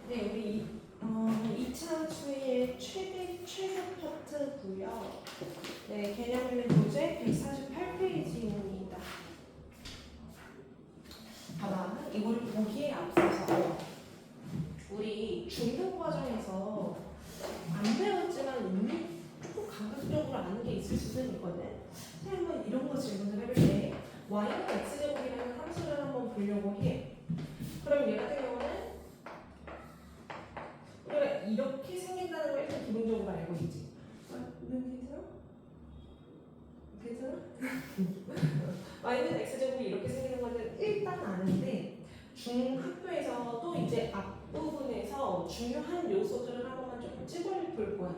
네, 우리 2차 수의 최대 파트고요. 네, 개념 문제 148페이지입니다. 봐봐, 이걸 보기에 앞서서 우리 중등 과정에서 안 배웠지만 이미 조금 감각적으로 아는 게 있을 수는 있거든. 한번 이런 거 질문을 해볼게. y는 x제곱이라는 함수를 한번 보려고 해. 그럼 얘 같은 경우는 우리가 이렇게 생긴다는 걸 일단 기본적으로 알고 있지. 눈 괜찮아? y는 x제곱이 이렇게 생기는 거는 일단 아는데 중학교에서 또 이제 앞부분에서 중요한 요소들을 한 번만 좀 찝어볼 거야.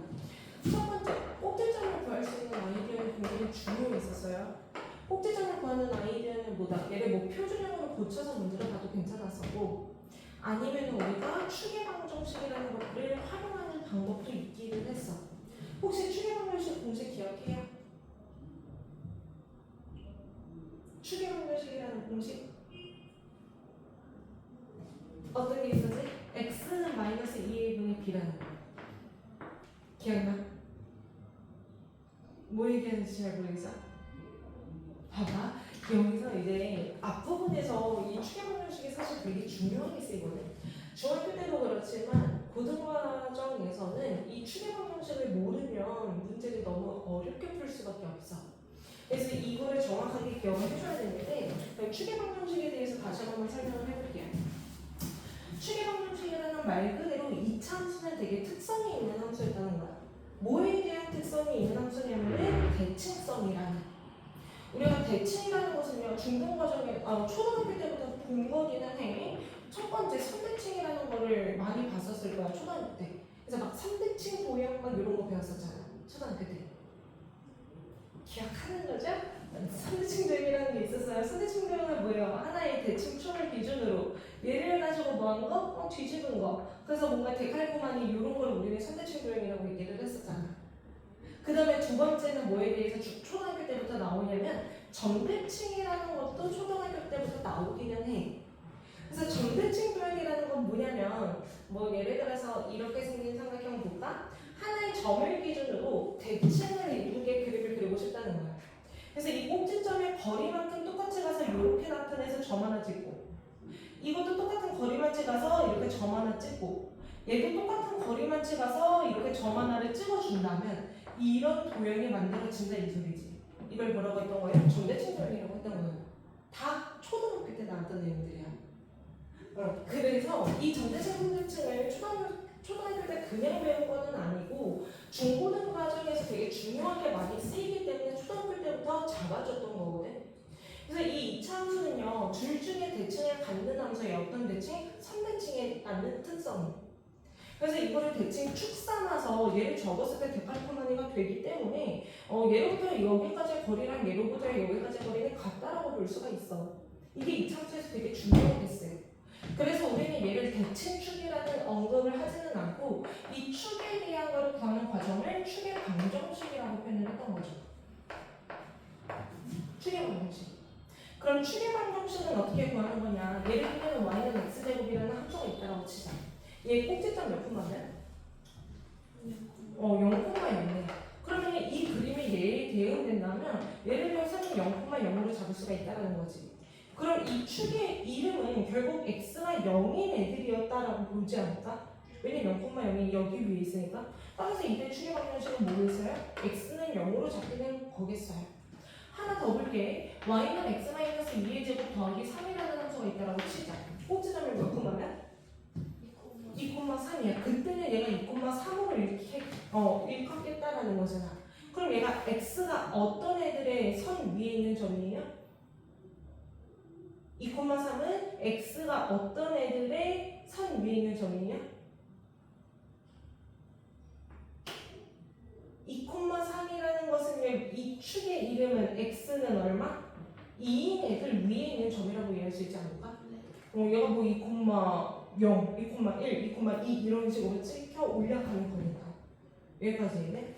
첫 번째, 꼭지점을 구할 수 있는 아이디어는 굉장히 중요했었어요. 꼭지점을 구하는 아이디어는 뭐다? 얘를 뭐 표준형으로 고쳐서 문제를 봐도 괜찮았었고, 아니면 우리가 추계방정식이라는 것들을 활용하는 방법도 있기는 했어. 혹시 추계방정식 공식 기억해요? 추계방정식이라는 공식 어떤 게 있었지? x는 마이너스 2의 분의 b라는 거 기억나? 뭐 얘기하는지 잘 모르겠어? 봐봐, 여기서 이제 앞부분에서 이 추계방정식이 사실 되게 중요하게 쓰이거든. 중학교 때도 그렇지만 고등과정에서는 이 추계방정식을 모르면 문제를 너무 어렵게 풀 수밖에 없어. 그래서 이거를 정확하게 기억을 해줘야 되는데, 추계방정식에 대해서 다시 한번 설명을 해볼게요. 추계방정식이라는 말 그대로 이차 함수는 되게 특성이 있는 함수였다는 거야. 뭐에 대한 특성이 있는 함수냐면은 대칭성이라는. 우리가 대칭이라는 것은요, 중등과정에, 초등학교 때부터 본 거기는 해. 첫 번째, 선대칭이라는 거를 많이 봤었을 거야, 초등학교 때. 그래서 막 선대칭 도형 막 이런 거 배웠었잖아, 초등학교 때. 기억하는 거죠? 선대칭 도형이라는 게 있었어요. 선대칭 도형은 뭐예요? 하나의 대칭총을 기준으로 얘를 가지고 뭐 한 거? 뒤집은 거. 그래서 뭔가 데칼코마니 이런 걸 우리는 선대칭 도형이라고 얘기를 했었잖아. 그 다음에 두 번째는 뭐에 대해서 초등학교 때부터 나오냐면 점대칭이라는 것도 초등학교 때부터 나오기는 해. 그래서 점대칭 도형이라는 건 뭐냐면 뭐 예를 들어서 이렇게 생긴 삼각형 볼까? 하나의 점을 기준으로 대칭을 이루게 그림을 그리고 싶다는 거야. 그래서 이 꼭지점의 거리만큼 똑같이 가서 이렇게 나타내서 점 하나 찍고, 이것도 똑같은 거리만치 가서 이렇게 점 하나 찍고, 얘도 똑같은 거리만치 가서 이렇게 점 하나를 찍어준다면 이런 도형이 만들어진다 이 소리지. 이걸 뭐라고 했던 거예요? 점대칭 도형이라고 했던 거예요. 다 초등학교 때 나왔던 내용들이야. 그래서 이 점대칭을 초등학교 때 그냥 배운 거는 아니고 중고등 과정에서 되게 중요하게 많이 쓰이기 때문에 초등학교 때부터 잡아줬던 거거든. 그래서 이 2차 함수는요, 둘 중에 대칭을 갖는 함수의 어떤 대칭? 선대칭에 갖는 특성이. 그래서 이거를 대칭 축 삼아서 얘를 적었을 때 데칼코마니가 되기 때문에 얘로부터 여기까지의 거리랑 얘로부터 여기까지의 거리는 같다라고 볼 수가 있어. 이게 2차 함수에서 되게 중요했어요. 그래서 우리는 얘를 대칭축이라는 언급을 하지는 않고 이 축에 대한 걸 구하는 과정을 축의 방정식이라고 표현을 했던 거죠. 축의 방정식. 그럼 축의 방정식은 어떻게 구하는 거냐? 예를 들면 y는 x제곱이라는 함수가 있다고 치자. 얘 꼭지점 몇 콤마면? 0,0네. 그러면 이 그림이 얘에 대응된다면 예를 들어서는 0,0으로 잡을 수가 있다는 거지. 그럼 이 축의 이름은 결국 x가 0인 애들이었다라고 보지 않을까? 왜냐면 0,0이 여기 위에 있으니까. 따라서 이때 축의 방정식은 뭐겠어요? x는 0으로 잡히는 거겠어요. 하나 더 볼게. y는 x-2의 제곱 더하기 3이라는 함수가 있다라고 치자. 꼭지점을 몇 콤마면? 2,3이야. 그때는 얘가 2,3으로 이렇게 일컫겠다라는 거잖아. 그럼 얘가 x가 어떤 애들의 선 위에 있는 점이에요? 2,3은 x가 어떤 애들의 선 위에 있는 점이냐? 2,3이라는 것은 이 축의 이름은 x는 얼마? 2인 애들 위에 있는 점이라고 이해할 수 있지 않을까? 얘가 뭐 2,0, 2,1, 2,2 이런 식으로 찍혀 올라가는 거니까. 여기까지 있네.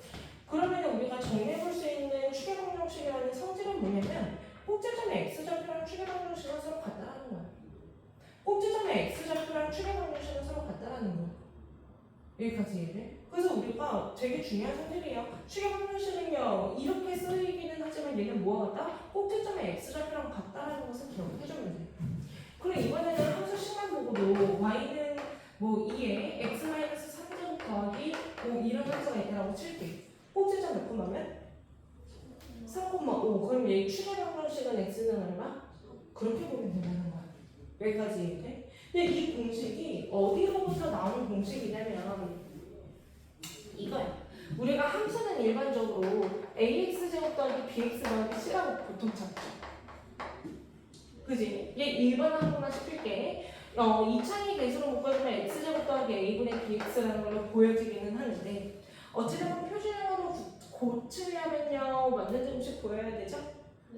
그러면 우리가 정리해볼 수 있는 추계방정식이라는 성질은 뭐냐면 꼭지점의 x좌표랑 추계방정식은 서로 같다라는 거야. 꼭지점의 x좌표랑 추계방정식은 서로 같다라는 거야. 여기까지 이해돼? 그래서 우리가 되게 중요한 성질이에요. 추격 방정식은요 이렇게 쓰이기는 하지만 얘는 뭐와 같다? 꼭지점의 x좌표랑 같다라는 것을 기억해주면 돼. 그럼 이번에는 함수 시간 보고도 y는 뭐 2에 x-3제곱 더하기 5 이런 함수가 있다고 칠게. 꼭지점 몇 콤마면? 3,5. 그럼 얘 추격 방정식은 x는 얼마? 그렇게 보면 된다는 거야. 여기까지 이해돼? 근데 이 공식이 어디로부터 나오는 공식이냐면 이거야. 우리가 함수는 일반적으로 ax제곱 더하기 bx 더하기 c라고 보통 찾죠. 그지? 얘 일반 한번만 시킬게. 이차이 계수로 묶어주면 x제곱 더하기 a분의 bx라는 걸로 보여지기는 하는데 어찌됐건 표준형으로 고치려면요 완전 제곱씩 보여야 되죠?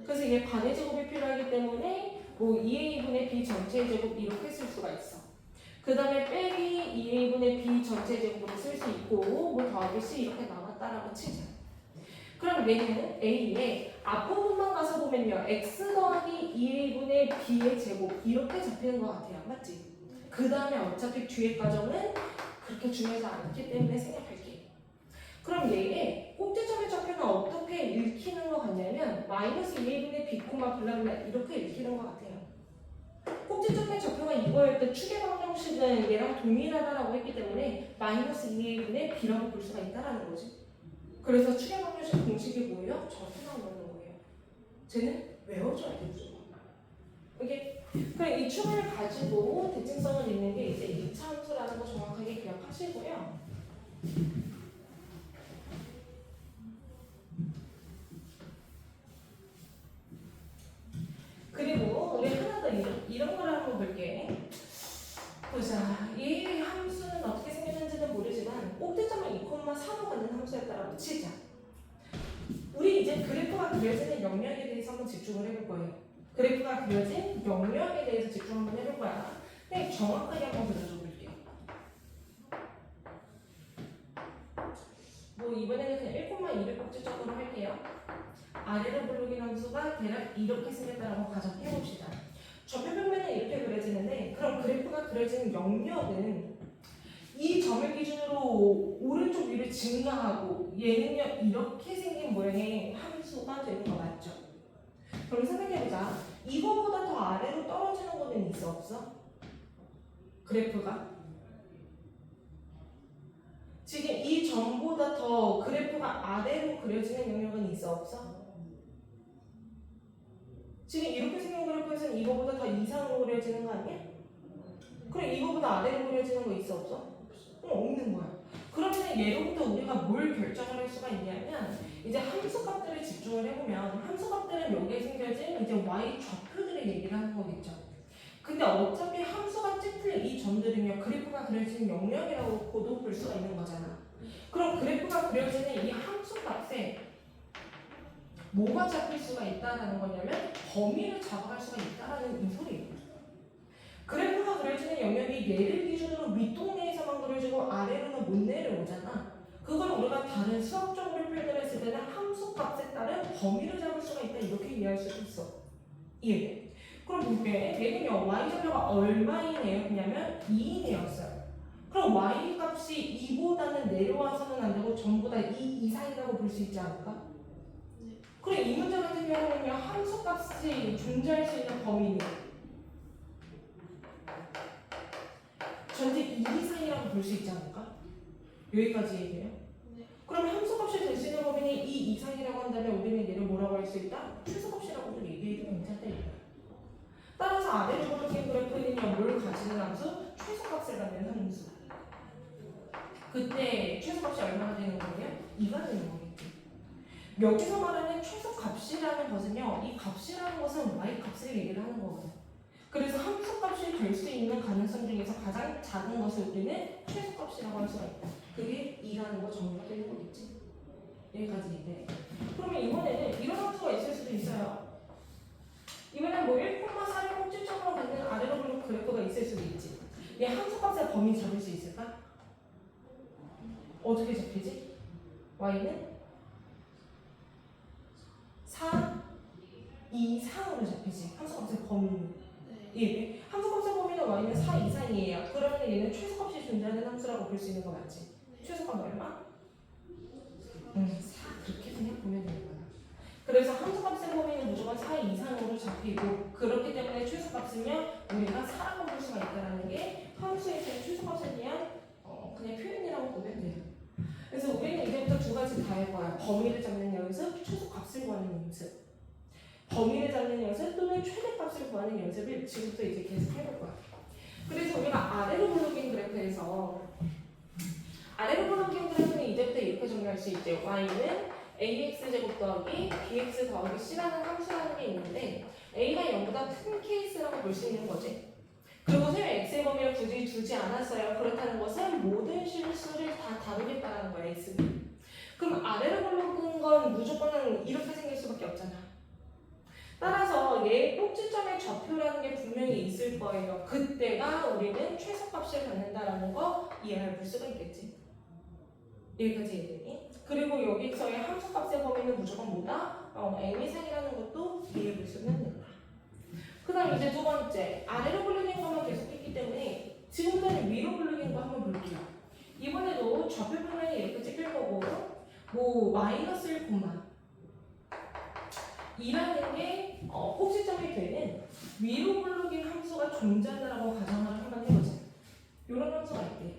그래서 이게 반의 제곱이 필요하기 때문에 뭐 2a분의 b 전체의 제곱 이렇게 쓸 수가 있어. 그 다음에 빼기 2a분의 b 전체의 제곱으로 쓸 수 있고 뭐 더하기 c 이렇게 나왔다라고 치자. 그럼 얘는 a의 앞부분만 가서 보면요 x 더하기 2a분의 b의 제곱 이렇게 잡히는 것 같아요. 맞지? 그 다음에 어차피 뒤에 과정은 그렇게 중요하지 않기 때문에 생략할게. 그럼 얘의 꼭지점의 좌표는 어떻게 읽히는 것 같냐면 마이너스 2a분의 b, 블라블라 이렇게 읽히는 것 같아요. 꼭지점의 좌표가 이거일 때 추계 방정식은 얘랑 동일하다라고 했기 때문에 마이너스 2a분의 b라고 볼 수가 있다라는 거지. 그래서 추계 방정식 공식이 뭐예요? 저렇게 나오는 거예요. 쟤는 외워줘야 되죠. 이게 그럼 이 춤을 가지고 대칭성을 잇는 게 이제 2차 함수라는 거 정확하게 기억하시고요. 그리고 우리 하나 더 이런 걸 한번 볼게. 보자. 이 함수는 어떻게 생겼는지는 모르지만 꼭지점을 2,4로 갖는 함수였다라고 치자. 우리 이제 그래프가 그려지는 영역에 대해서 한번 집중을 해볼 거예요. 그래프가 그려진 영역에 대해서 집중 한번 해볼 거야. 근데 정확하게 한번 그려줘 볼게요. 뭐 이번에는 그냥 1,2를 꼭지점으로 할게요. 아래로 블록인 함수가 대략 이렇게 생겼다라고 가정해봅시다. 좌표평면은 이렇게 그려지는데 그럼 그래프가 그려지는 영역은 이 점을 기준으로 오른쪽 위로 증가하고 얘는요 이렇게 생긴 모양의 함수가 되는 거 맞죠? 그럼 생각해보자. 이거보다 더 아래로 떨어지는 거는 있어 없어? 그래프가? 지금 이 점보다 더 그래프가 아래로 그려지는 영역은 있어 없어? 지금 이렇게 생긴 그래프에서는 이거보다 더 이상으로 그려지는 거 아니야? 그럼 이거보다 아래로 그려지는 거 있어 없어? 없는 거야. 그러면 예로부터 우리가 뭘 결정을 할 수가 있냐면 이제 함수값들을 집중을 해보면 함수값들은 여기에 생겨진 이제 y 좌표들의 얘기를 하는 거겠죠. 근데 어차피 함수가 찝힐 이 점들은요 그래프가 그려지는 영역이라고도 볼 수가 있는 거잖아. 그럼 그래프가 그려지는 이 함수값에 뭐가 잡힐 수가 있다는 거냐면 범위를 잡아갈 수가 있다는 이 소리예요. 그래프가 그려지는 영역이 얘를 기준으로 윗동네에서만 그려지고 아래로는 못 내려오잖아. 그걸 우리가 다른 수학적으로 표현했을 때는 함수값에 따른 범위를 잡을 수가 있다 이렇게 이해할 수도 있어. 이해돼? 그럼 볼게. 얘는요 y좌표가 얼마인 애였냐면 2인 애였어요. 그럼 y 값이 2보다는 내려와서는 안 되고 전부 다 2 이상이라고 볼 수 있지 않을까? 그럼 이 문제 같은 경우는요 함수값이 존재할 수 있는 범위는 전체 2 이상이라고 볼 수 있지 않을까? 여기까지 얘기해요. 네. 그럼 함수값이 될 수 있는 범위는 2 이상이라고 한다면 우리는 얘를 뭐라고 할 수 있다? 최소값이라고도 얘기해도 괜찮다 이거야. 따라서 아래로 그려진 그래프는요 뭘 가지는 함수? 최소값을 갖는 함수. 그때 최소값이 얼마나 되는 거냐? 2가 되는 거겠지. 여기서 말하는 최소값이라는 것은요 이 값이라는 것은 y값을 얘기를 하는 거거든. 그래서 함수값이 될 수 있는 가능성 중에서 가장 작은 것을 우리는 최소값이라고 할 수가 있다. 그게 2라는 거 정리가 되는 거겠지. 여기까지 이제. 그러면 이번에는 이런 함수가 있을 수도 있어요. 이번엔 뭐 1,4를 꼭지점으로 갖는 아래로 블록 그래프가 있을 수도 있지. 얘 함수값의 범위 잡을 수 있을까? 어떻게 잡히지? y는 4, 2, 3으로 잡히지. 함수값의 범위는. 예, 함수값의 범위는 y는 4 이상이에요. 그러면 얘는 최소값이 존재하는 함수라고 볼 수 있는 거 맞지? 최소값 얼마? 4 그렇게 그냥 보면 되는 거야. 그래서 함수값의 범위는 무조건 4 이상으로 잡히고 그렇기 때문에 최소값은요 우리가 4라고 볼 수가 있다는 게 함수에서의 최소값에 대한 그냥 표현이라고 보면 돼요. 그래서 우리는 이제부터 두 가지 다 할 거야. 범위를 잡는 연습, 최소값을 구하는 연습. 범위를 잡는 연습 또는 최대값을 구하는 연습을 지금부터 이제 계속 해볼 거야. 그래서 우리가 아래로 블록인 그래프에서 아래로 블록인 그래프는 이제부터 이렇게 정리할 수 있죠. y는 ax제곱 더하기 bx 더하기 c라는 함수라는 게 있는데 a가 0보다 큰 케이스라고 볼 수 있는 거지. 그것을 x의 범위를 굳이 두지 않았어요. 그렇다는 것은 모든 실수를 다 다루겠다는 거야, x는. 그럼 아래로 블록인 건 무조건 이렇게 생길 수밖에 없잖아. 따라서 얘 꼭지점의 좌표라는 게 분명히 있을 거예요. 그때가 우리는 최소값을 갖는다라는 거 이해할 볼 수가 있겠지. 여기까지 이해되니? 그리고 여기서의 함수값의 범위는 무조건 뭐다? m 이상이라는 것도 이해해 볼 수는 있다. 그 다음 이제 두 번째, 아래로 블록인 것만 계속 했기 때문에 지금부터는 위로 블록인 거 한번 볼게요. 이번에도 좌표 변환이 이렇게 찍힐 거고 뭐 마이너스 1, 이라는 게 꼭지점이 되는 위로 블록인 함수가 존재한다라고 가정을 한번 해보자. 이런 함수가 있대요.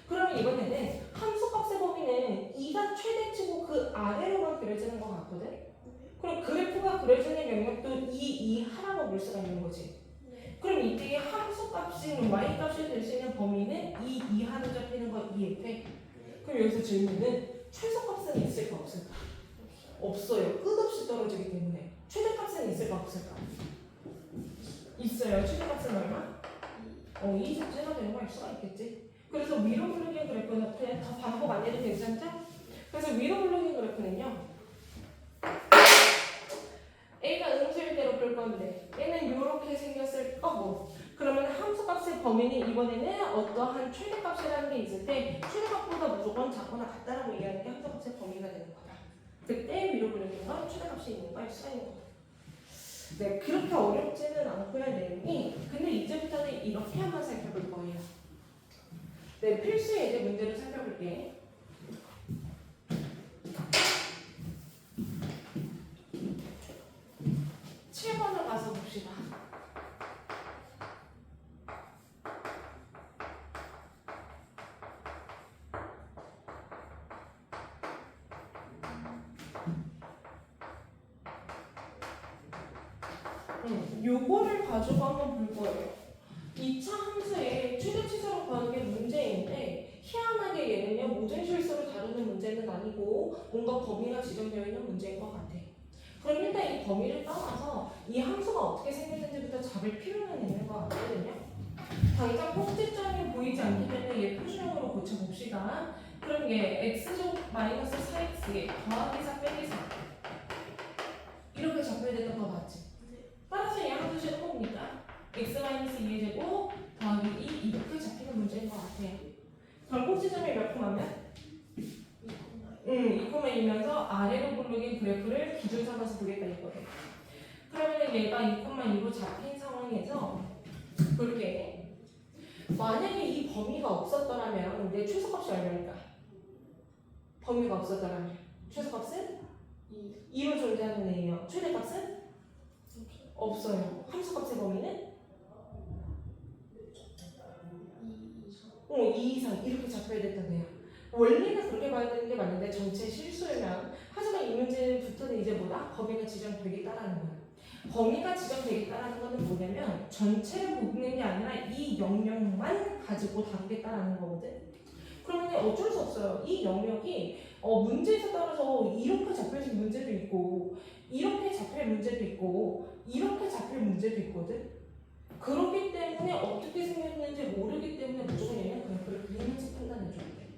그러면 이번에는 함수값의 범위는 2가 최대치고 그 아래로만 그려지는 것 같거든? 그럼 그래프가 그려지는 영역도 2 하라고 볼 수가 있는 거지. 그럼 이때 함수값인 y값이 될 수 있는 범위는 2 이하로 잡히는 거 이해돼? 그럼 여기서 질문은 최소값은 있을까 없을까? 없어요. 끝없이 떨어지기 때문에. 최대값은 있을까 없을까? 있어요. 최대값은 얼마? 2 자체가 되는 거 알 수가 있겠지. 그래서 위로 블록인 그래프는 그냥 더 반복 안 해도 괜찮죠? 그래서 위로 블록인 그래프는요 A가 음수일대로 볼 건데 얘는 이렇게 생겼을 거고 그러면 함수값의 범위는 이번에는 어떠한 최대값이라는 게 있을 때 최대값보다 무조건 작거나 같다라고 얘기하는 게 함수값의 범위가 되는 거다. 그때 위로 블록인 건 최대값이 있는 거 알 수가 있는 거다. 네, 그렇게 어렵지는 않고요 내용이. 근데 이제부터는 이렇게 한번 살펴볼 거예요. 네, 필수 예제 문제를 살펴볼게. 7번을 가서 봅시다. 요거를 가지고 한번 볼 거예요. 2차 함수의 최대치수를 구하는 게 문제인데 희한하게 얘는요 모든 실수를 다루는 문제는 아니고 뭔가 범위가 지정되어 있는 문제인 것 같아. 그럼 일단 이 범위를 떠나서 이 함수가 어떻게 생겼는지부터 잡을 필요는 있는 것 같거든요. 당장 꼭지점이 보이지 않기 때문에 얘 표준형으로 고쳐봅시다. 그럼 얘 x제곱 마이너스 4x 더하기 4 빼기 4 이렇게 잡혀야 되는 거 맞지? 따라서 얘 함수식은 뭡니까? x 마이너스 2의 제곱 더하기 2 이렇게 잡히는 문제인 것 같아요. 그럼 꼭지점이 몇 콤마면? 2,2면서 아래로 블록인 그래프를 기준 삼아서 보겠다 이거예요. 그러면 얘가 2,2로 잡힌 상황에서 볼게. 만약에 이 범위가 없었더라면 내 최소값이 얼마일까? 범위가 없었더라면 최소값은? 2로 존재하는 애예요. 최대값은? 없어요. 함수값의 범위는? 2 이상 이렇게 잡혀야 됐다네요. 원래는 그렇게 봐야 되는 게 맞는데 전체 실수면 하지만 이 문제부터는 이제 뭐다? 범위가 지정되겠다라는 거예요. 범위가 지정되겠다라는 거는 뭐냐면 전체를 보는 게 아니라 이 영역만 가지고 다루겠다라는 거거든. 그러면 어쩔 수 없어요. 이 영역이 문제에서 따라서 이렇게 잡혀질 문제도 있고 이렇게 잡힐 문제도 있고 이렇게 잡힐 문제도 있거든. 그렇기 때문에 어떻게 생겼는지 모르기 때문에 무조건 얘는 그래프를 그리면서 판단해줘야 돼.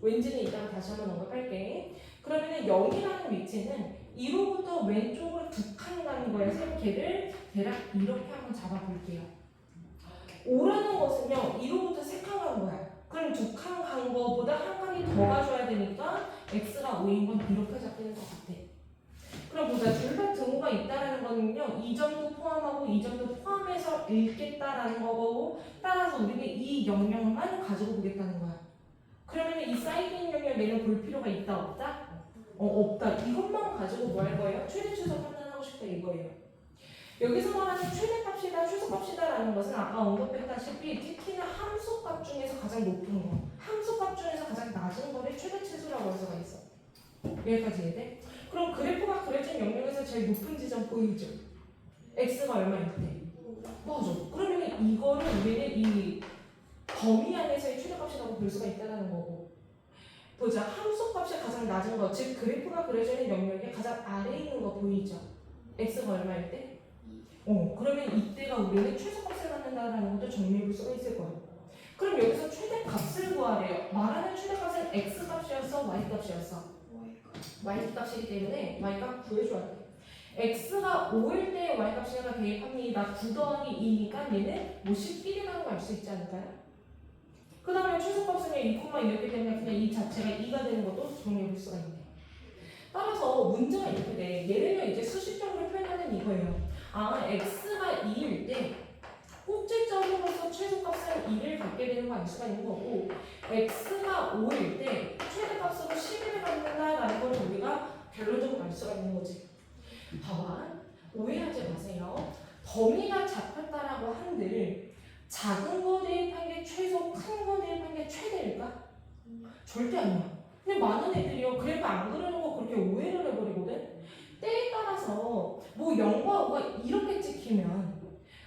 왠지는 이따가 다시 한번 언급할게. 그러면은 0이라는 위치는 2로부터 왼쪽으로 두 칸 가는 거예요. 세 개를 대략 이렇게 한번 잡아볼게요. 5라는 것은요 2로부터 3칸 간 거야. 그럼 2칸 간 거보다 한 칸이 더 가줘야 되니까 x가 5인 건 이렇게 잡히는 것 같아. 그럼 보자. 둘 다 등호가 있다라는 거는요 뭐예요? 이 점도 포함하고 이 점도 포함해서 읽겠다라는 거고 따라서 우리는 이 영역만 가지고 보겠다는 거야. 그러면 이 사이드인 영역 얘는 볼 필요가 있다 없다? 없다. 이것만 가지고 뭐 할 거예요? 최대 최소 판단하고 싶다 이거예요. 여기서 말하는 최대값이다 최소값이다라는 것은 아까 언급했다시피 특히나 함수값 중에서 가장 높은 거, 함수값 중에서 가장 낮은 거를 최대 최소라고 할 수가 있어. 여기까지 이해돼? 그럼 그래프가 그려진 영역에서 제일 높은 지점 보이죠? x가 얼마일 때? 맞아. 그러면 이거를 우리는 이 범위 안에서의 최대값이라고 볼 수가 있다는 거고. 보자. 함수값이 가장 낮은 거, 즉 그래프가 그려져 있는 영역의 가장 아래에 있는 거 보이죠? x가 얼마일 때? 그러면 이때가 우리는 최소값을 갖는다라는 것도 정리해 볼 수가 있을 거야. 그럼 여기서 최대값을 구하래요. 말하는 최대값은 x값이었어, y값이었어? y값이기 때문에 y값 구해줘야 돼. x가 5일 때 y값이가 대입합니다. 9 더하기 2니까 얘는 뭐 11이라는 거 알 수 있지 않을까요? 그 다음에 최소값은 2,2였기 때문에 그냥 이 자체가 2가 되는 것도 정리해 볼 수가 있네. 따라서 문제가 이렇게 돼. 얘를요 이제 수식적으로 표현하는 이거예요. x가 2일 때 꼭지점으로서 최소값은 2를 갖게 되는 거 알 수가 있는 거고 x가 5일 때 최대값으로 11을 갖는다라는 걸 우리가 결론적으로 알 수가 있는 거지. 봐봐. 오해하지 마세요. 범위가 잡혔다라고 한들 작은 거 대입한 게 최소, 큰 거 대입한 게 최대일까? 절대 아니야. 근데 많은 애들이요 그래프 안 그리는 거 그렇게 오해를 해버리거든. 때에 따라서 뭐 0과 5가 이렇게 찍히면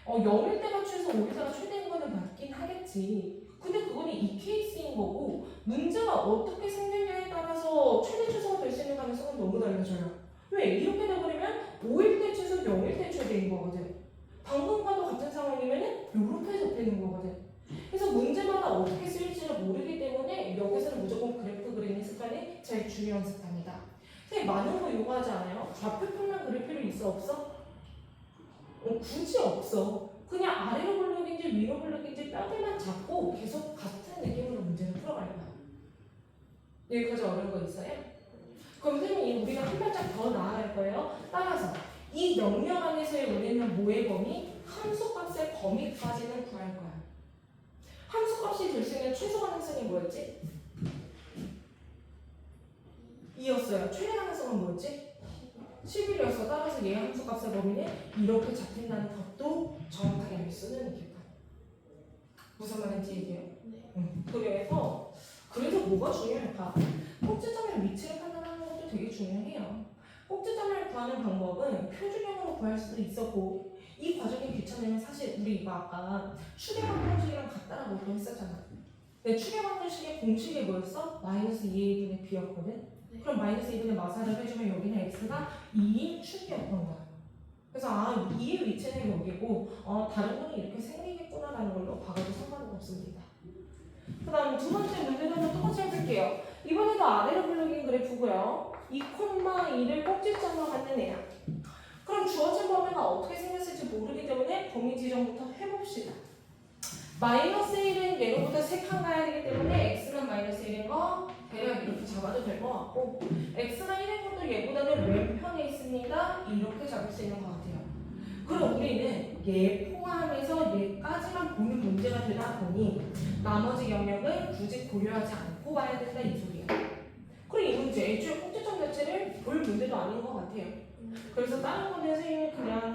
0일 때가 최소 5일 때가 최대인 거는 맞긴 하겠지. 근데 그거는 이 케이스인 거고 문제가 어떻게 생겼냐에 따라서 최대 최소가 될 수 있는 가능성은 너무 달라져요. 왜? 이렇게 돼버리면 5일 때 최소 0일 때 최대인 거거든. 방금과도 같은 상황이면은 이렇게 접히는 거거든. 그래서 문제마다 어떻게 쓰일지를 모르기 때문에 여기서는 무조건 그래프 그리는 습관이 제일 중요한 습관이다. 선생님 많은 거 요구하지 않아요? 좌표평면 그릴 필요 있어 없어? 굳이 없어. 그냥 아래로 블록인지 위로 블록인지 뼈대만 잡고 계속 같은 느낌으로 문제를 풀어갈 거야. 여기까지 어려운 거 있어요? 그럼 선생님 우리가 한 발짝 더 나아갈 거예요. 따라서 이 영역 안에서의 우리는 뭐의 범위? 함수값의 범위까지는 구할 거야. 함수값이 될 수 있는 최소 가능성이 뭐였지? 2였어요. 최대 가능성은 뭐였지? 11이었어. 따라서 얘 함수값의 범위는 이렇게 잡힌다는 것도 정확하게 알 수는 있겠다. 무슨 말인지 얘기해요? 그래서 뭐가 중요할까? 꼭지점의 위치를 판단하는 것도 되게 중요해요. 꼭지점을 구하는 방법은 표준형으로 구할 수도 있었고 이 과정이 귀찮으면 사실 우리 이거 아까 추계방 공식이랑 같다라고 했었잖아. 근데 추계방 공식의 공식이 뭐였어? 마이너스 2a 분의 b였거든? 그럼 마이너스 2분의 마사를 해주면 여기는 x가 2인 축이었던 거야. 그래서 2의 위치는 여기고 다른 거는 이렇게 생기겠구나라는 걸로 봐도 상관은 없습니다. 그 다음 두 번째 문제도 한번 똑같이 해볼게요. 이번에도 아래로 블록인 그래프고요. 2,2를 꼭지점으로 갖는 애야. 그럼 주어진 범위가 어떻게 생겼을지 모르기 때문에 범위 지정부터 해봅시다. 마이너스 1은 얘로부터 3칸 가야 되기 때문에 x는 마이너스 1인 거 대략 이렇게 잡아도 될 것 같고 x가 1인 것도 얘보다는 왼편에 있습니다. 이렇게 잡을 수 있는 것 같아요. 그럼 우리는 얘 포함해서 얘까지만 보는 문제가 되다 보니 나머지 영역은 굳이 고려하지 않고 봐야 된다 이 소리야. 그럼 이 문제 애초에 꼭지점 자체를 볼 문제도 아닌 것 같아요. 그래서 다른 건데 선생님이 그냥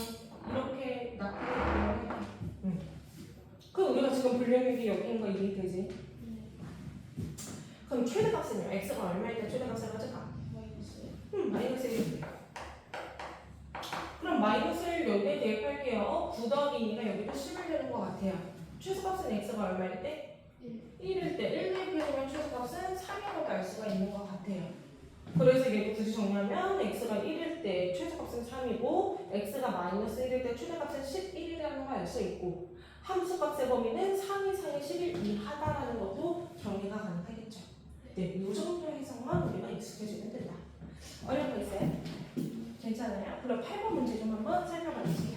이렇게 납득을 해요. 그럼 우리가 지금 불량력이 여기인 거 이해되지? 그럼 최대값은요? x가 얼마일 때 최대값을 가져가? 마이너스 1. 그럼 마이너스 1 여기에 대입할게요. 9 더하기 2가 여기도 11 되는 것 같아요. 최소값은 x가 얼마일 때? 1일 때 1 대입해주면 최소값은 3이라고 알 수가 있는 것 같아요. 그래서 얘도 굳이 정리하면 x가 1일 때 최소값은 3이고 x가 마이너스 1일 때 최대값은 11이라는 걸 알 수 있고 함수값의 범위는 3 이상의 11 이하다라는 것도 정리가 가능하겠죠. 네, 이 정도 해석만 우리가 익숙해지면 된다. 어려운 거 있어요? 괜찮아요? 그럼 8번 문제 좀 한번 살펴봐 주세요.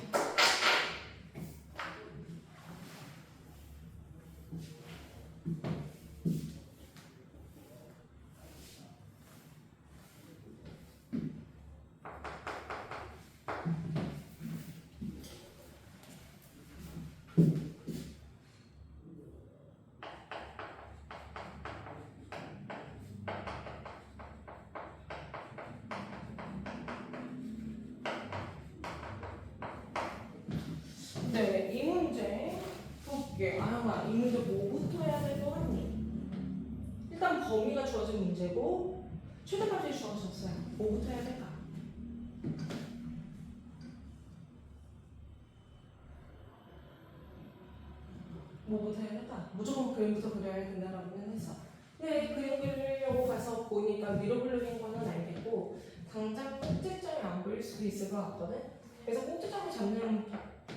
이 문제 뭐부터 해야 될 것 같니? 일단 범위가 주어진 문제고 최대값이 주어졌어요. 뭐부터 해야 될까? 뭐부터 해야 될까? 무조건 그림부터 그려야 된다라고는 했어. 근데 그림 그리려고 가서 보니까 위로 그리는 거는 알겠고 당장 꼭지점이 안 보일 수도 있을 것 같거든? 그래서 꼭지점을 잡는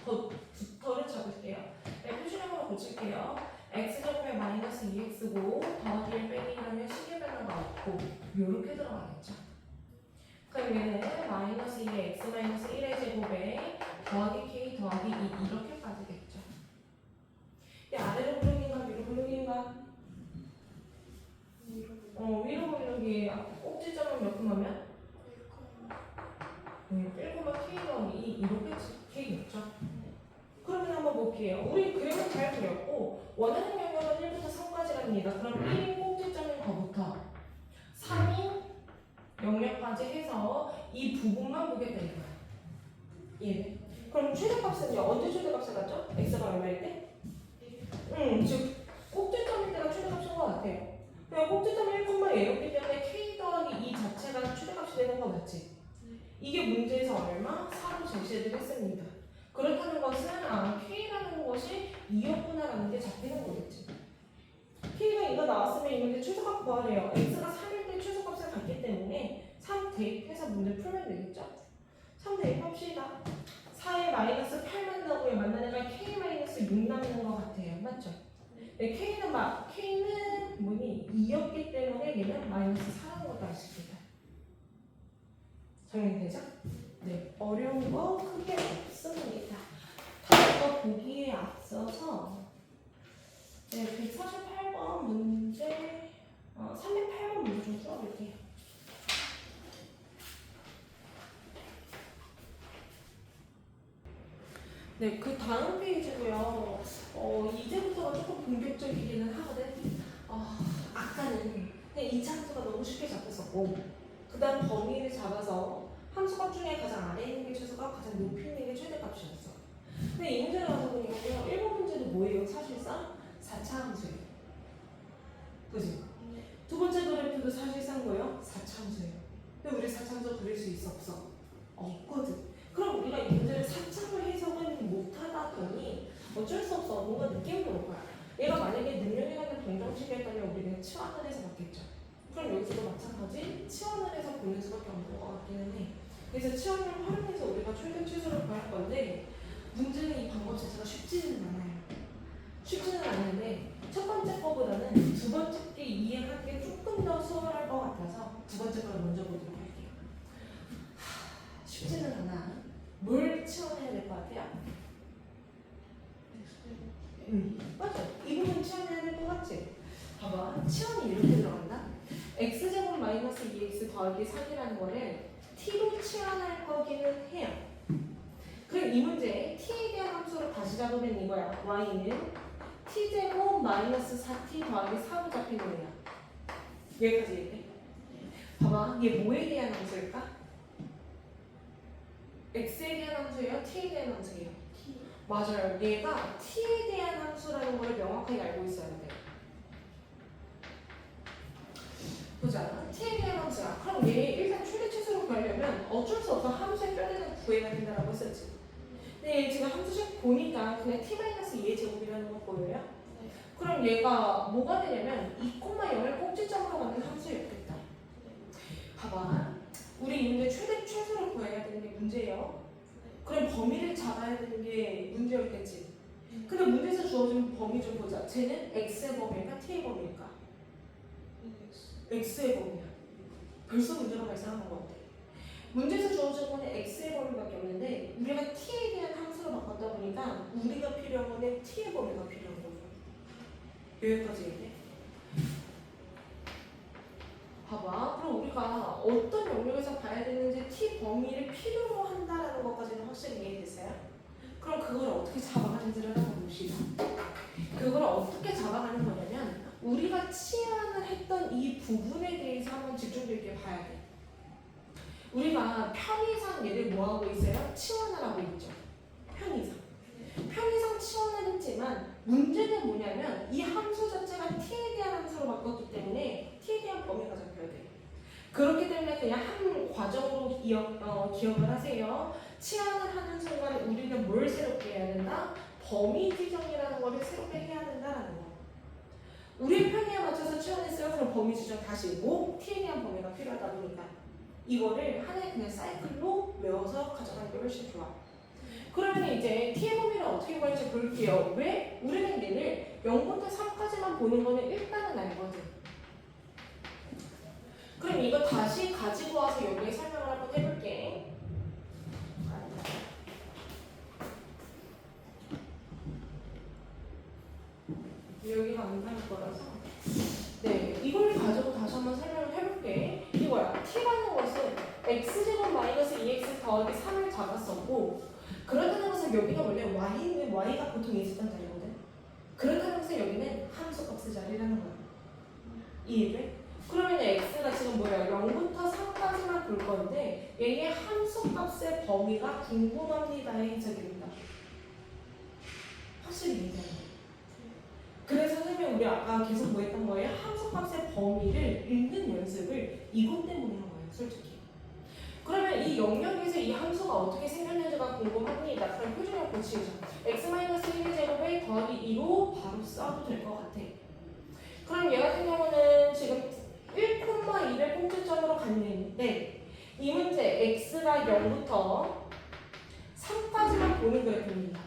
부터를 잡을게요. 네, 표시량으로 고칠게요. x제곱에 마이너스 2x고 더하기 1 빼기 1하면 식의 변화가 없고 요렇게 들어가겠죠. 그럼 얘는 마이너스 2의 x 마이너스 1의 제곱에 더하기 k 더하기 2 이렇게 빠지겠죠. 이 아래로 블록인가 위로 블록인가? 위로 블록이 꼭지점은 몇 콤마면? 1콤마 k 더하기 2 이렇게 k겠죠. 그러면 한번 볼게요. 우리 그림은 잘 그렸고 원하는 영역은 1부터 3까지랍니다. 그럼 1인 꼭지점인 거부터 3인 영역까지 해서 이 부분만 보겠다 이거야. 예. 그럼 최대값은요? 언제 최대값을 갖죠? x가 얼마일 때? 즉 꼭지점일 때가 최대값인 것 같아요. 그냥 꼭지점이 1,0였기 때문에 k 더하기 2 자체가 최대값이 되는 거 맞지? 이게 문제에서 얼마? 4로 제시를 했습니다. 그렇다는 것은 k라는 것이 2였구나라는 게 잡히는 거겠지. k가 2가 나왔으면 이 문제 최소값 구하래요. x가 3일 때 최소값을 갖기 때문에 3 대입해서 문제 풀면 되겠죠? 3 대입합시다. 4에 마이너스 8 만나고요. 만나니까 k 마이너스 6 남는 것 같아요. 맞죠? 네, k는 뭐니? 2였기 때문에 얘는 마이너스 4라는 것도 아십니다. 정리되죠? 네, 어려운 거 크게 없습니다. 다음 거 보기에 앞서서 148번 문제, 308번 문제 좀 풀어볼게요. 네, 그 다음 페이지고요. 이제부터가 조금 본격적이기는 하거든. 아까는 그냥 2차 함수가 너무 쉽게 잡혔었고, 그 다음 범위를 잡아서 함수값 중에 가장 아래에 있는 게 최소값, 가장 높이 있는 게 최대값이었어. 근데 이 문제를 가서 보니까요, 1번 문제는 뭐예요? 사실상 4차 함수예요. 그지? 두 번째 그래프도 사실상 뭐예요? 4차 함수예요. 근데 우리 4차 함수 그릴 수 있어? 없어? 없거든. 그럼 우리가 이 문제를 4차로 해석은 못하다 보니 어쩔 수 없어. 뭔가 느낌이 올 거야. 얘가 만약에 능력이라는 동정식이었다면 우리는 치환을 해서 봤겠죠. 그럼 여기서도 마찬가지 치환을 해서 보는 수밖에 없는 것 같기는 해. 그래서 치환을 활용해서 우리가 최대 최소를 구할 건데 문제는 이 방법 자체가 쉽지는 않아요. 쉽지는 않은데 첫 번째 거보다는 두 번째 게 이해하는 게 조금 더 수월할 것 같아서 두 번째 걸 먼저 보도록 할게요. 쉽지는 않아. 뭘 치환해야 될 것 같아요? 맞죠? 이 부분 치환해야 될 것 같지? 봐봐. 치환이 이렇게 들어간다. x제곱 마이너스 2x 더하기 3이라는 거를 t로 치환할 거기는 해요. 그럼 이 문제에 t에 대한 함수를 다시 잡으면 이거야. y는 t제곱 마이너스 4t 더하기 4로 잡히는 거야. 여기까지 얘기해. 봐봐. 얘 뭐에 대한 함수일까? x에 대한 함수예요? t에 대한 함수예요? 맞아요. 얘가 t에 대한 함수라는 걸 명확하게 알고 있어야 돼. 보자. t에 대한 함수야. 그럼 얘 일단 최대 최소로 구하려면 어쩔 수 없어 함수의 뼈대는 구해야 된다라고 했었지. 근데 얘 지금 함수식 보니까 그냥 t-2의 제곱이라는 거 보여요? 그럼 얘가 뭐가 되냐면 2,0을 꼭지점으로 갖는 함수였겠다. 봐봐. 우리 이 문제 최대 최소를 구해야 되는 게 문제예요. 그럼 범위를 잡아야 되는 게 문제였겠지. 근데 문제에서 주어진 범위 좀 보자. 쟤는 x의 범위일까 t의 범위일까? x의 범위야. 벌써 문제가 발생한 것 같아. 문제에서 주어진 거는 x의 범위밖에 없는데 우리가 t에 대한 함수로 바꿨다 보니까 우리가 필요한 거는 t의 범위가 필요한 거죠. 여기까지 얘기해. 봐봐. 그럼 우리가 어떤 영역에서 봐야 되는지 t 범위를 필요로 한다라는 것까지는 확실히 이해됐어요? 그럼 그걸 어떻게 잡아가는지를 한번 봅시다. 그걸 어떻게 잡아가는 거냐면 우리가 치환을 했던 이 부분에 대해서 한번 집중력 있게 봐야 돼. 우리가 편의상 얘를 뭐하고 있어요? 치환을 하고 있죠. 편의상. 편의상 치환을 했지만 문제는 뭐냐면 이 함수 자체가 t에 대한 함수로 바꿨기 때문에 t에 대한 범위가 잡혀야 돼. 그렇기 때문에 그냥 한 과정으로 기억을 하세요. 치환을 하는 순간 우리는 뭘 새롭게 해야 된다? 범위 지정이라는 거를 새롭게 해야 된다라는 거. 우리 편의에 맞춰서 치환했어요. 그럼 범위 지정 다시 뭐? t에 대한 범위가 필요하다 보니까 이거를 하나의 그냥 사이클로 외워서 가져가는 게 훨씬 좋아. 그러면 이제 t의 범위를 어떻게 구할지 볼게요. 왜? 우리는 얘를 0부터 3까지만 보는 거는 일단은 알거든. 그럼 이거 다시 가지고 와서 여기에 설명을 한번 해볼게. 여기가 안 할 거라서. 네, 이걸 가지고 다시 한번 설명을 해볼게. 이거야. t라는 것은 x제곱 마이너스 2x 더하기 3을 잡았었고, 그렇다는 것은 여기가 원래 y는 y가 보통 있었던 자리거든. 그렇다는 것은 여기는 함수 값의 자리라는 거야. 이해돼? 그러면 x가 지금 뭐야? 0부터 3까지만 볼 건데 얘의 함수 값의 범위가 궁금합니다의 해석입니다. 확실히 이해되나요? 그래서 선생님 우리 아까 계속 뭐 했던 거예요? 함수 값의 범위를 읽는 연습을 이것 때문에 한 거예요, 솔직히. 그러면 이 영역에서 이 함수가 어떻게 생겼는지가 궁금합니다. 그럼 표준형 고치죠. x-1의 제곱에 더하기 2로 바로 써도 될 것 같아. 그럼 얘 같은 경우는 지금 1,2를 공통점으로 갔는데 이 문제 x가 0부터 3까지만 보는 그래프입니다.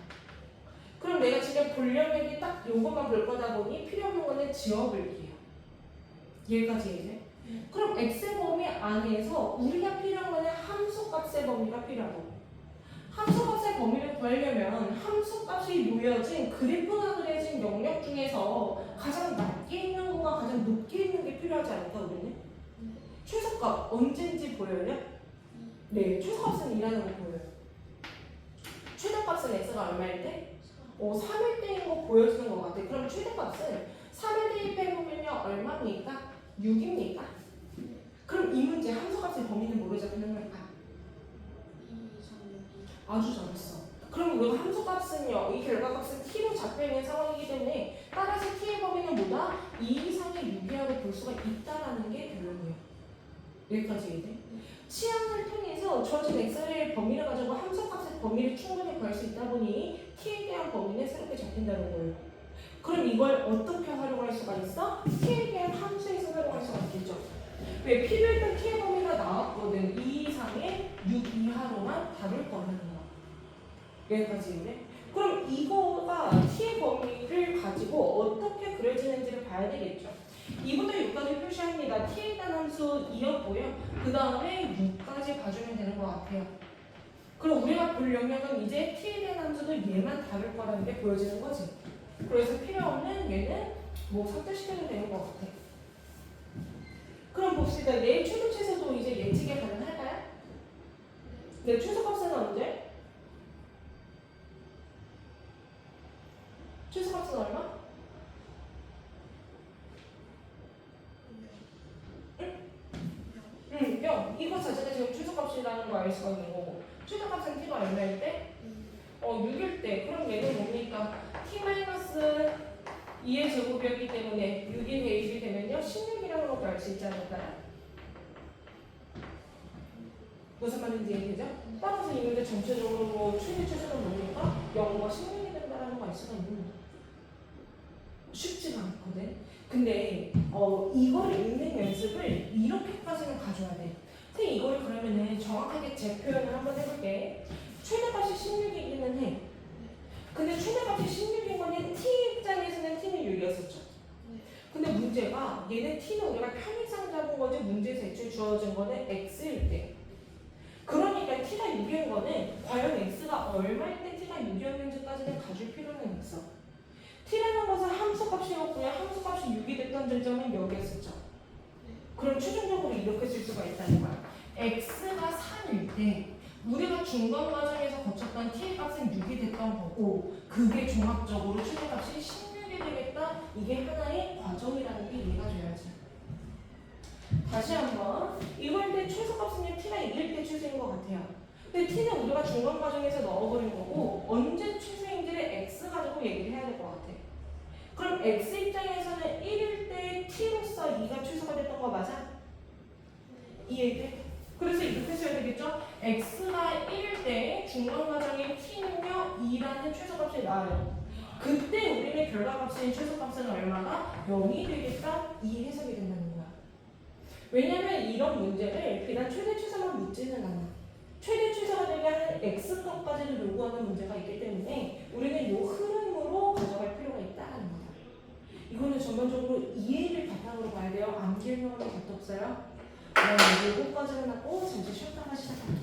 그럼 내가 지금 볼 영역이 딱 요것만 볼 거다 보니 필요 없는 거는 지워버릴게요. 여기까지 이제. 그럼 x의 범위 안에서 우리가 필요한 거는 함수값의 범위가 필요하고, 함수값의 범위를 구하려면 함수값이 놓여진 그래프가 그려진 영역 중에서 가장 낮게 있는 거가 가장 높게 있는 게 필요하지 않을까 우리는? 최소값 언제인지 보여요? 네, 최소값은 2라는 거 보여요. 최대값은 x가 얼마일 때? 3일 때인 거 보여주는 것 같아. 그럼 최대값은 3에 대입해보면요 얼마입니까? 6입니까? 그럼 이 문제 함수값의 범위는 뭐로 잡히는 걸까? 아주 잘했어. 그럼 우리가 함수값은요, 이 결과값은 t로 잡혀있는 상황이기 때문에 따라서 t의 범위는 뭐다? 2 이상의 6이라고 볼 수가 있다라는 게 결론이에요. 여기까지 이해돼? 치환을 통해서 주어진 x의 범위를 가지고 함수값의 범위를 충분히 구할 수 있다 보니 t에 대한 범위는 새롭게 잡힌다는 거예요. 그럼 이걸 어떻게 활용할 수가 있어? t에 대한 함수에서 활용할 수가 있겠죠. 왜? 필요했던 t의 범위가 나왔거든. 2 이상의 6 이하로만 다룰 거라는 거야. 여기까지 있네. 그럼 이거가 t의 범위를 가지고 어떻게 그려지는지를 봐야 되겠죠. 2부터 6까지 표시합니다. t에 대한 함수 2였고요. 그 다음에 6까지 봐주면 되는 것 같아요. 그럼 우리가 볼 영역은 이제 t에 대한 함수도 얘만 다룰 거라는 게 보여지는 거지. 그래서 필요 없는 얘는 뭐 삭제시켜도 되는 것 같아. 그럼 봅시다. 내일 최소치에서도 이제 예측이 가능할까요? 네, 최소값은 언제? 최소값은 얼마? 응, 0. 이거 자체가 지금 최소값이라는 거 알 수가 있는 거고. 최소값은 t가 얼마일 때? 6일 때. 그럼 얘는 뭡니까? t-2의 제곱이었기 때문에 6이 대입이 되면요 16이라는 것도 알 수 있지 않을까요? 무슨 말인지 이해되죠? 따라서 이 문제 전체적으로 뭐 최대 최소는 뭡니까? 0과 16이 된다는 거 알 수가 있는 거예요. 쉽지가 않거든. 근데 이걸 읽는 연습을 이렇게까지는 가져야 돼. 선생님 이거를 그러면은 정확하게 재표현을 한번 해볼게. 최대값이 16이기는 해. 근데 최대값이 16인 거는 t 입장에서는 t는 6이었었죠. 근데 문제가 얘는 t는 우리가 편의상 잡은 거지 문제에서 애초에 주어진 거는 x일 때. 그러니까 t가 6인 거는 과연 x가 얼마일 때 t가 6이었는지까지는 가줄 필요는 있어. t라는 것은 함수값이었고요. 함수값이 6이 됐던 지점은 여기였었죠. 그럼 최종적으로 이렇게 쓸 수가 있다는 거야. x가 3일 때 우리가 중간 과정에서 거쳤던 t의 값은 6이 됐던 거고 그게 종합적으로 최대값이 16이 되겠다. 이게 하나의 과정이라는 게 이해가 돼야지. 다시 한번 이걸 때 최소값은 t가 1일 때 최소인 것 같아요. 근데 t는 우리가 중간 과정에서 넣어버린 거고 언제 최소인지를 x 입장에서는 1일 때 t로서 2가 취소가 됐던 거 맞아? 이해돼? 그래서 이렇게 써야 되겠죠? x가 1일 때 중간 과정의 t는요 2라는 최소값이 나와요. 그때 우리는 결과값인 최소값은 얼마가? 0이 되겠다? 이 해석이 된다는 거야. 왜냐면 이런 문제를 비단 최대 최소만 묻지는 않아. 최대 최소가 되게 하는 x값까지도 요구하는 문제가 있기 때문에 우리는 이 흐름으로 가져갈 필요가 있다는 거야. 이거는 전반적으로 이해를 바탕으로 봐야 돼요. 암기 설명은 곁도 없어요. 네, 요거까지는 하고 잠시 쉬었다가 시작할게요.